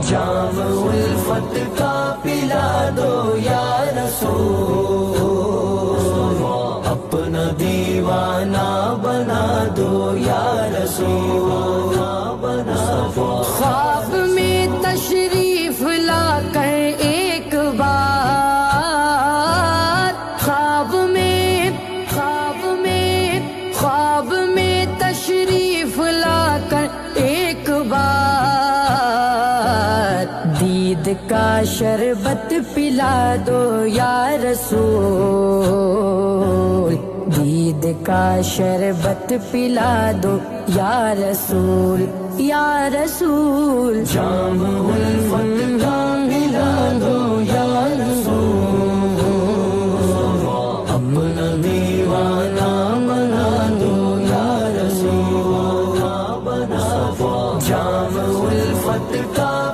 جام الفت کا پلا دو یا رسول، اپنا دیوانہ بنا دو یا رسول، خواب میں تشریف لا کر ایک بار، خواب میں تشریف لا کر ایک بار، دید کا شربت پلا دو یا رسول، دید کا شربت پلا دو یا رسول، یا رسول، جام